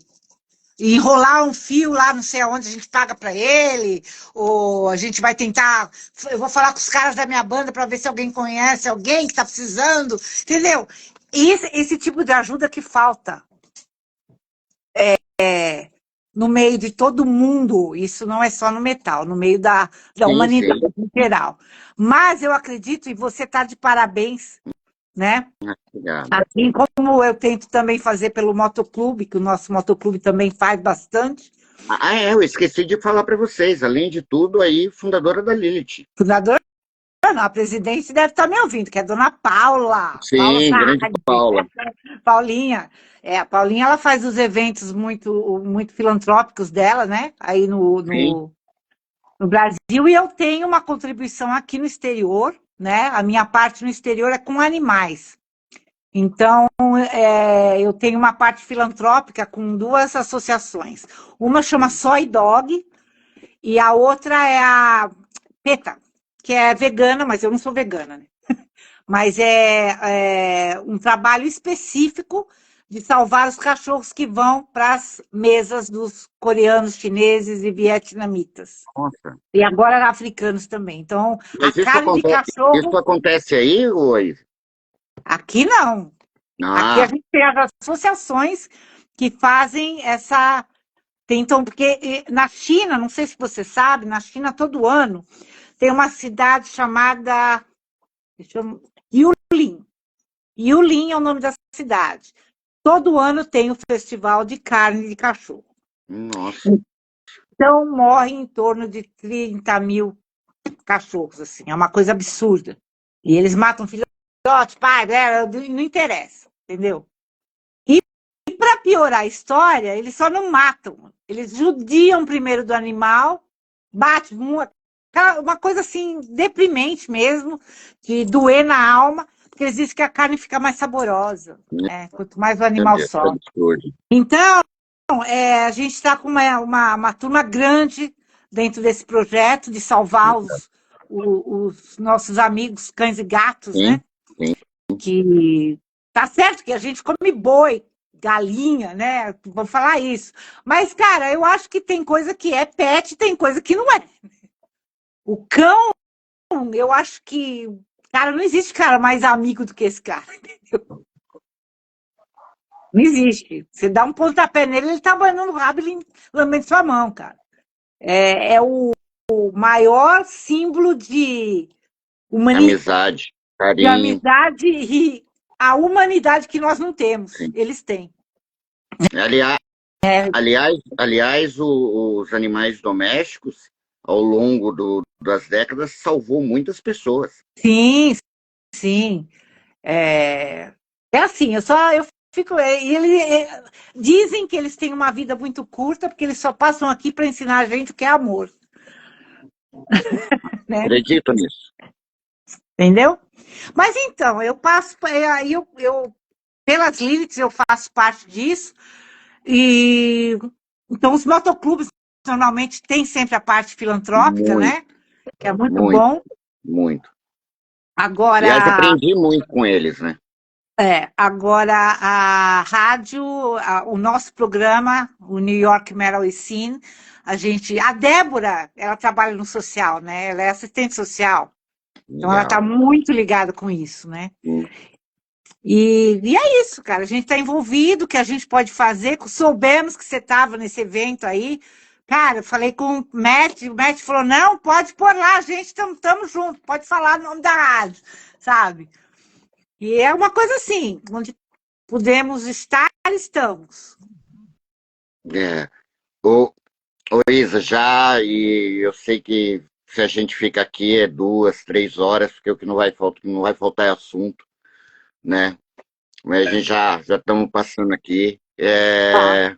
enrolar um fio lá, não sei aonde, a gente paga para ele, ou a gente vai tentar, eu vou falar com os caras da minha banda para ver se alguém conhece alguém que está precisando, entendeu? E esse tipo de ajuda que falta no meio de todo mundo, isso não é só no metal, no meio da sim, humanidade sim. em geral. Mas eu acredito, e você está de parabéns, né? Obrigado. Assim como eu tento também fazer pelo motoclube, que o nosso motoclube também faz bastante, Ah, eu esqueci de falar para vocês, além de tudo, aí, fundadora da Lilith. fundador. Não, a presidente deve estar me ouvindo, que é a dona Paula, Paula Sim, grande Saad, Paula. Paulinha. A Paulinha ela faz os eventos muito filantrópicos dela, né? Aí Sim, no Brasil, e eu tenho uma contribuição aqui no exterior, né? A minha parte no exterior é com animais. Então, eu tenho uma parte filantrópica com duas associações. Uma chama Soy Dog e a outra é a PETA, que é vegana, mas eu não sou vegana, né? Mas é um trabalho específico de salvar os cachorros que vão para as mesas dos coreanos, chineses e vietnamitas. nossa. E agora africanos também. Então, a Mas carne de isso cachorro, acontece aí, Oi? aqui não. Aqui a Ah, gente tem as associações que fazem essa. Tentam, porque na China, não sei se você sabe, na China todo ano tem uma cidade chamada Yulin. Yulin é o nome da cidade. Todo ano tem o festival de carne de cachorro. nossa. Então morrem em torno de 30 mil cachorros, assim, é uma coisa absurda. E eles matam filhotes, pai, não interessa, entendeu? E para piorar a história, eles só não matam, eles judiam primeiro do animal, batem uma coisa assim, deprimente mesmo, de doer na alma, porque eles dizem que a carne fica mais saborosa, né? Quanto mais o Meu animal Deus, que sofre. absurdo. Então, a gente está com uma turma grande dentro desse projeto de salvar os nossos amigos cães e gatos, Sim, né? sim. Que tá certo que a gente come boi, galinha, né? Vou falar isso. Mas, cara, eu acho que tem coisa que é pet, tem coisa que não é. O cão, eu acho que, cara, não existe cara mais amigo do que esse cara, entendeu? Não existe. Você dá um pontapé nele, ele tá banhando o rabo e lambendo sua mão, cara. É o maior símbolo Amizade, de carinho. amizade e a humanidade que nós não temos. Sim. Eles têm. Aliás, É, os animais domésticos, ao longo das décadas, salvou muitas pessoas. sim, sim. É, é assim, eu fico. Dizem que eles têm uma vida muito curta, porque eles só passam aqui para ensinar a gente o que é amor, né? Acredito nisso. Entendeu? Mas então, eu passo, pelas Lyrics eu faço parte disso, e então os motoclubes normalmente têm sempre a parte filantrópica, Muito, né? Que é muito muito, bom. muito. Aliás, Agora, aprendi muito com eles, né? agora a rádio, o nosso programa, o New York Metal Scene, a Débora, ela trabalha no social, né? Ela é assistente social, então ela está Legal. muito ligada com isso, né? E é isso, cara. A gente está envolvido, o que a gente pode fazer. Soubemos que você estava nesse evento aí. Cara, eu falei com o Matt falou: não, pode pôr lá, a gente estamos juntos, pode falar o nome da rádio, sabe? E é uma coisa assim, onde podemos estar, estamos. É. Ô, Isa, e eu sei que se a gente fica aqui é 2, 3 horas, porque o que não vai faltar é assunto, né? Mas a gente já estamos passando aqui. Tá.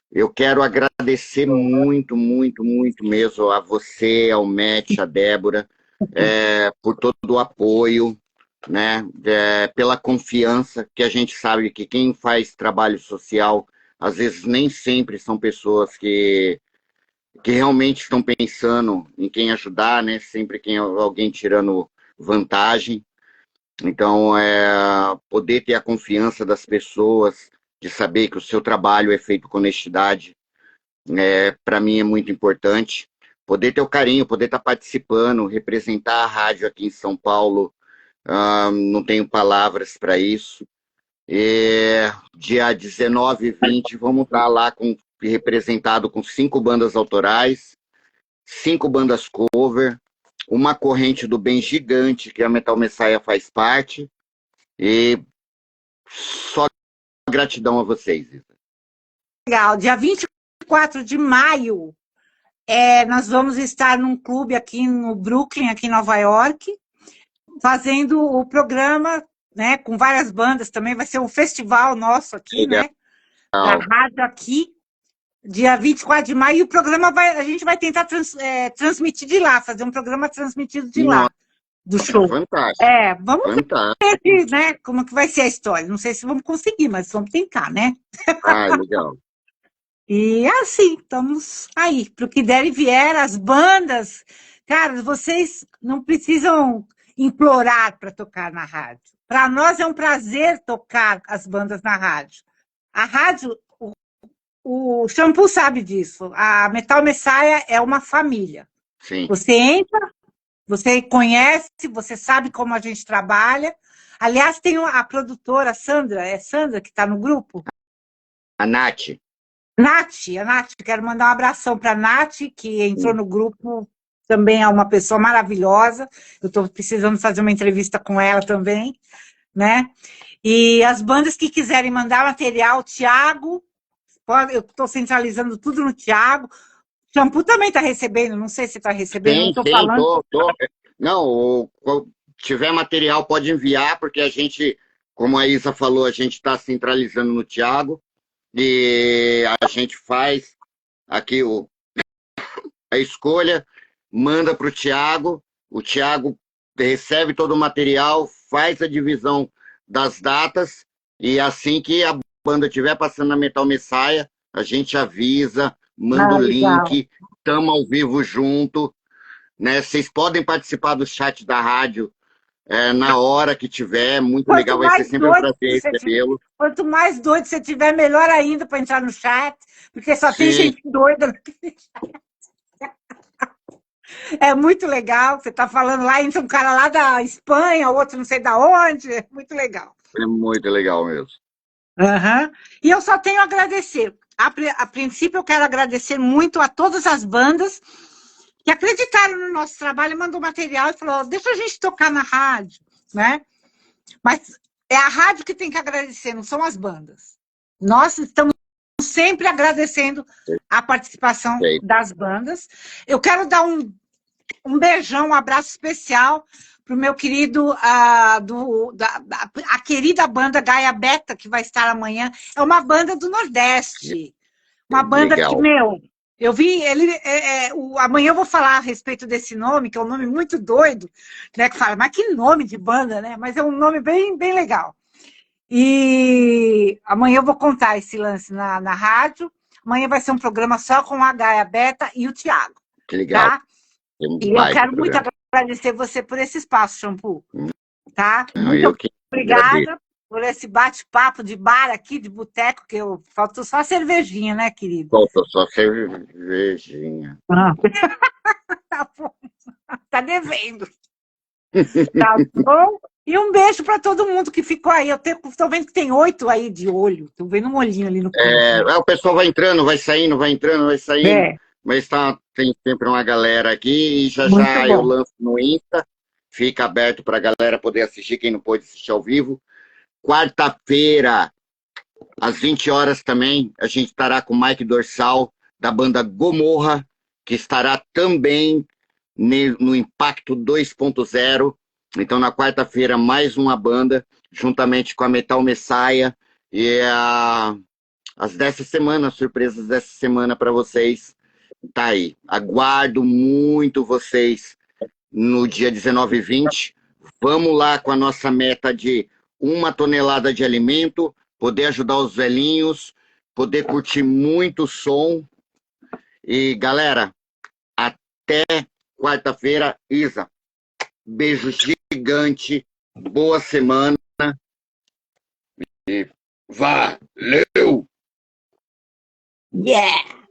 Eu quero agradecer muito, muito, muito mesmo a você, ao Matt, a Débora, por todo o apoio, né? Pela confiança, que a gente sabe que quem faz trabalho social, às vezes nem sempre são pessoas que realmente estão pensando em quem ajudar, né? Sempre quem alguém tirando vantagem. Então, poder ter a confiança das pessoas, de saber que o seu trabalho é feito com honestidade, para mim é muito importante. Poder ter o carinho, poder estar participando, representar a rádio aqui em São Paulo, não tenho palavras para isso. Dia 19 e 20, vamos estar lá representado com 5 bandas autorais, 5 bandas cover, uma corrente do bem gigante que a Metal Messiah faz parte. E só gratidão a vocês. Legal. Dia 24 de maio, nós vamos estar num clube aqui no Brooklyn, aqui em Nova York, fazendo o programa, né, com várias bandas também. Vai ser um festival nosso aqui, Legal. né? Da rádio aqui, dia 24 de maio, e o programa a gente vai tentar transmitir de lá, fazer um programa transmitido de lá, Nossa, do show. fantástico. Vamos Fantástico. ver, né, como que vai ser a história. Não sei se vamos conseguir, mas vamos tentar, né? Ah, legal. E assim, estamos aí, para o que der e vier, as bandas. Cara, vocês não precisam implorar para tocar na rádio. Para nós é um prazer tocar as bandas na rádio. A rádio, o Shampoo sabe disso. A Metal Messiah é uma família. Sim. Você entra, você conhece, você sabe como a gente trabalha. Aliás, tem a produtora Sandra, é Sandra que está no grupo? A Nath. A Nath, quero mandar um abração para a Nath, que entrou no grupo, também é uma pessoa maravilhosa. Eu estou precisando fazer uma entrevista com ela também, né? E as bandas que quiserem mandar material, Thiago, eu estou centralizando tudo no Thiago. Shampoo também está recebendo, não sei se está recebendo, não estou Sim, falando. tô. Não, tiver material pode enviar, porque a gente, como a Isa falou, a gente está centralizando no Thiago e a gente faz aqui a escolha, manda para o Thiago recebe todo o material, faz a divisão das datas e assim que a banda estiver passando na Metal Messiah, a gente avisa, manda o Legal. link, estamos ao vivo junto, né? Vocês podem participar do chat da rádio na hora que tiver, muito legal, vai ser sempre um prazer recebê-lo. Quanto mais doido você tiver, melhor ainda para entrar no chat, porque só tem gente doida naquele chat. É muito legal, você está falando lá, entra um cara lá da Espanha, outro não sei da onde, é muito legal. É muito legal mesmo. Uhum. E eu só tenho a agradecer. A princípio, eu quero agradecer muito a todas as bandas que acreditaram no nosso trabalho e mandou material e falou, deixa a gente tocar na rádio, né? Mas é a rádio que tem que agradecer, não são as bandas. Nós estamos sempre agradecendo a participação Perfeito. das bandas. Eu quero dar um beijão, um abraço especial para o meu querido, a querida banda Gaia Beta, que vai estar amanhã. É uma banda do Nordeste. Uma banda Legal. que, meu, eu vi ele. Amanhã eu vou falar a respeito desse nome, que é um nome muito doido, né? Que fala, mas que nome de banda, né? Mas é um nome bem, bem legal. E amanhã eu vou contar esse lance na rádio. Amanhã vai ser um programa só com a Gaia Beta e o Thiago. Que legal. Tá? Tem um E eu baita quero muito programa. agradecer você por esse espaço, Shampoo. Tá? Não, Muito eu que agradeço. obrigada por esse bate-papo de bar aqui, de boteco, que faltou só cervejinha, né, querido? Faltou só cervejinha. Tá bom. Tá devendo. Tá bom? E um beijo para todo mundo que ficou aí. Eu tô vendo que tem 8 aí de olho. Tô vendo um olhinho ali no canto. O pessoal vai entrando, vai saindo, vai entrando, vai saindo. É. Mas tem sempre uma galera aqui e já Muito já bom. eu lanço no Insta. Fica aberto para a galera poder assistir, quem não pôde assistir ao vivo. Quarta-feira, às 20 horas também, a gente estará com o Mike Dorsal, da banda Gomorra, que estará também no Impacto 2.0. Então, na quarta-feira, mais uma banda, juntamente com a Metal Messiah. E as dessa semana, as surpresas dessa semana para vocês. Tá aí. Aguardo muito vocês no dia 19 e 20. Vamos lá com a nossa meta de 1 tonelada de alimento, poder ajudar os velhinhos, poder curtir muito som. E, galera, até quarta-feira. Isa, beijo gigante, boa semana e valeu! Yeah!